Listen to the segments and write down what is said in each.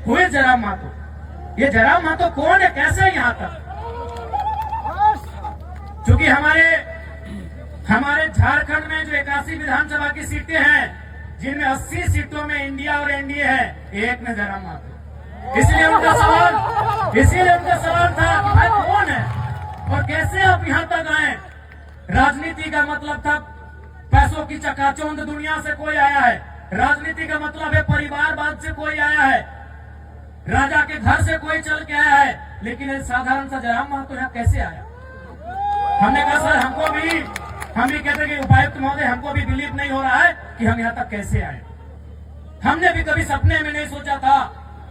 हुए जयराम महतो। ये जयराम महतो कौन है, कैसे यहाँ तक? क्योंकि हमारे झारखंड में जो 81 विधानसभा की सीटें हैं, जिनमें 80 सीटों में इंडिया और एनडीए है, एक में जयराम महतो। इसीलिए उनका सवाल था कि भाई कौन है और कैसे आप यहाँ तक आए। राजनीति का मतलब था पैसों की चकाचौंध दुनिया से कोई आया है, राजनीति का मतलब है परिवारवाद से कोई आया है, राजा के घर से कोई चल के आया है। लेकिन एक साधारण सा जयराम महतो यहाँ कैसे आया? हमने कहा सर हम भी कहते कि उपायुक्त महोदय हमको भी बिलीव नहीं हो रहा है कि हम यहाँ तक कैसे आए। हमने भी कभी सपने में नहीं सोचा था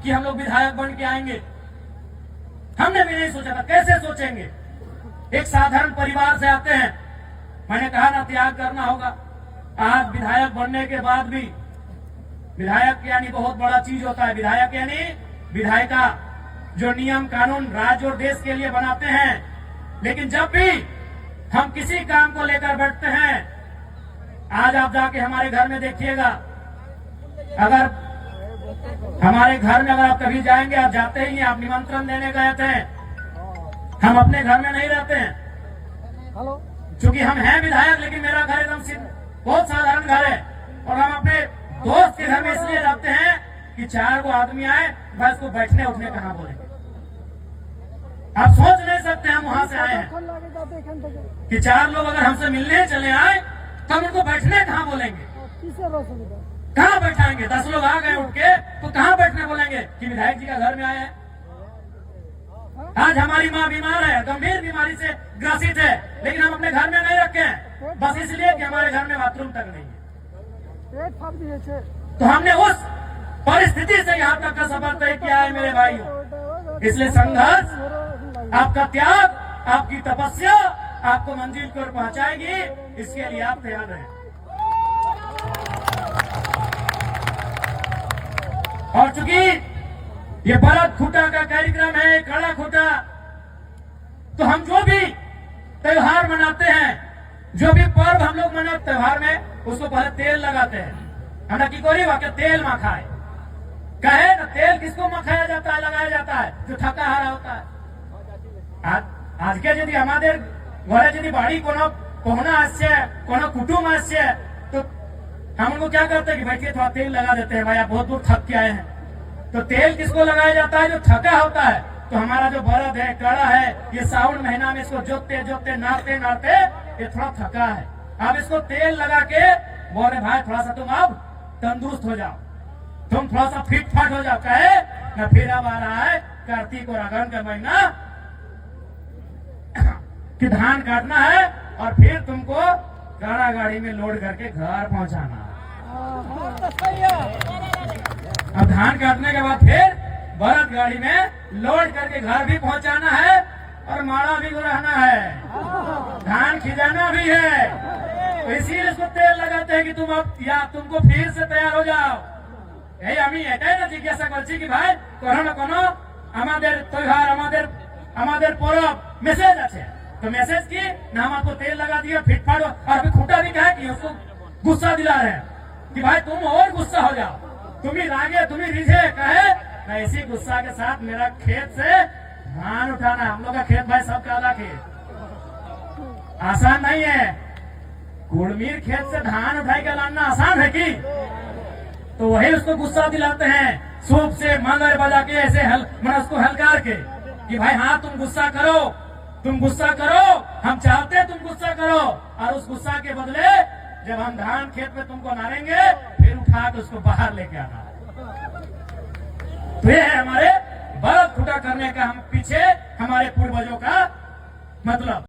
कि हम लोग विधायक बन के आएंगे, हमने भी नहीं सोचा था। कैसे सोचेंगे? एक साधारण परिवार से आते हैं। मैंने कहा ना त्याग करना होगा। आज विधायक बनने के बाद भी, विधायक यानी बहुत बड़ा चीज होता है। विधायक यानी विधायिका, जो नियम कानून राज्य और देश के लिए बनाते हैं। लेकिन जब भी हम किसी काम को लेकर बैठते हैं, आज आप जाके हमारे घर में देखिएगा, अगर हमारे घर में अगर आप कभी जाएंगे, आप जाते ही हैं, आप निमंत्रण देने गए थे, हम अपने घर में नहीं रहते हैं। क्योंकि हम हैं विधायक, लेकिन मेरा घर एकदम बहुत साधारण घर है और हम अपने दोस्त के घर में इसलिए रहते हैं कि 4 गो आदमी आए, बस को बैठने उठने कहाँ बोलेंगे। आप सोच नहीं सकते हम वहां से आए हैं कि 4 लोग अगर हमसे मिलने चले आए तो हम उनको बैठने कहाँ बोलेंगे, कहाँ बैठाएंगे? 10 लोग आ गए उठ के तो कहाँ बैठने बोलेंगे कि विधायक जी का घर में आए हैं। आज हमारी माँ बीमार है, गंभीर बीमारी से ग्रसित है, लेकिन हम अपने घर में नहीं रखे हैं, बस इसलिए कि हमारे घर में बाथरूम तक नहीं है। तो हमने उस परिस्थिति से यहाँ तक का सफर तय किया है मेरे भाइयों। इसलिए संघर्ष, आपका त्याग, आपकी तपस्या आपको मंजिल की ओर पहुंचाएगी। इसके लिए आप तैयार रहें। और चूंकि ये भरत खूटा का कार्यक्रम है, कड़ा खूटा, तो हम जो भी त्योहार मनाते हैं, जो भी पर्व हम लोग मनाते त्योहार में, उसको पहले तेल लगाते हैं। हमरा की कोरी वाक्य तेल मखाए कहे ना, तेल किसको मखाया जाता है, लगाया जाता है? जो थका हारा होता है। आज के यदि हमारे घरे यदि बाड़ी कोहना आस्य, कोनो कुटुम आस्य, तो हम उनको क्या करते हैं कि बैठिए थोड़ा तेल लगा देते हैं, भाई आप बहुत दूर थक के आए हैं। तो तेल किसको लगाया जाता है? जो थका होता है। तो हमारा जो भरत है, कड़ा है, ये सावन महीना में इसको जोतते जोतते नाड़ते नाड़ते ये थोड़ा थका है। अब इसको तेल लगा के बोले भाई थोड़ा सा तुम अब तंदुरुस्त हो जाओ, तुम थोड़ा सा फिट फाट हो जाओ। कहे ना, फिर अब आ रहा है कार्तिक और अगन का महीना कि धान काटना है और फिर तुमको गाड़ा गाड़ी में लोड करके घर पहुंचाना है। अब धान काटने के बाद फिर भरत गाड़ी में लोड करके घर भी पहुंचाना है और माड़ा भी रहना है, धान खिजाना भी है। तो इसीलिए इसको तेल लगाते हैं कि तुम अब या तुमको फिर से तैयार हो जाओ। यही हमी एटाई ना जिज्ञासा करছি कि भाई कोनो ना कोनो আমাদের त्योहार, আমাদের पर्व मैसेज আছে, तो मैसेज की ना हम आपको तेल लगा दिया फिट फाट। और अभी खूटा भी कहा कि उसको गुस्सा दिला रहे हैं कि भाई तुम और गुस्सा हो जाओ, तुम ही रागे, तुम ही रिझे। कहे ना, इसी गुस्सा के साथ मेरा खेत से धान उठाना, हम लोग का खेत भाई सबका अलग खेत, आसान नहीं है। कुड़मीर खेत से धान उठाई के लाना आसान है कि? तो वही उसको गुस्सा दिलाते हैं, सूप से मांगर बजा के ऐसे मैंने उसको हलकार के कि भाई हाँ तुम गुस्सा करो, तुम गुस्सा करो, हम चाहते हैं तुम गुस्सा करो। और उस गुस्सा के बदले जब हम धान खेत में तुमको नारेंगे, फिर उठा के उसको बाहर लेके आना। तो ये है हमारे भरत खूटा करने का हम पीछे हमारे पूर्वजों का मतलब।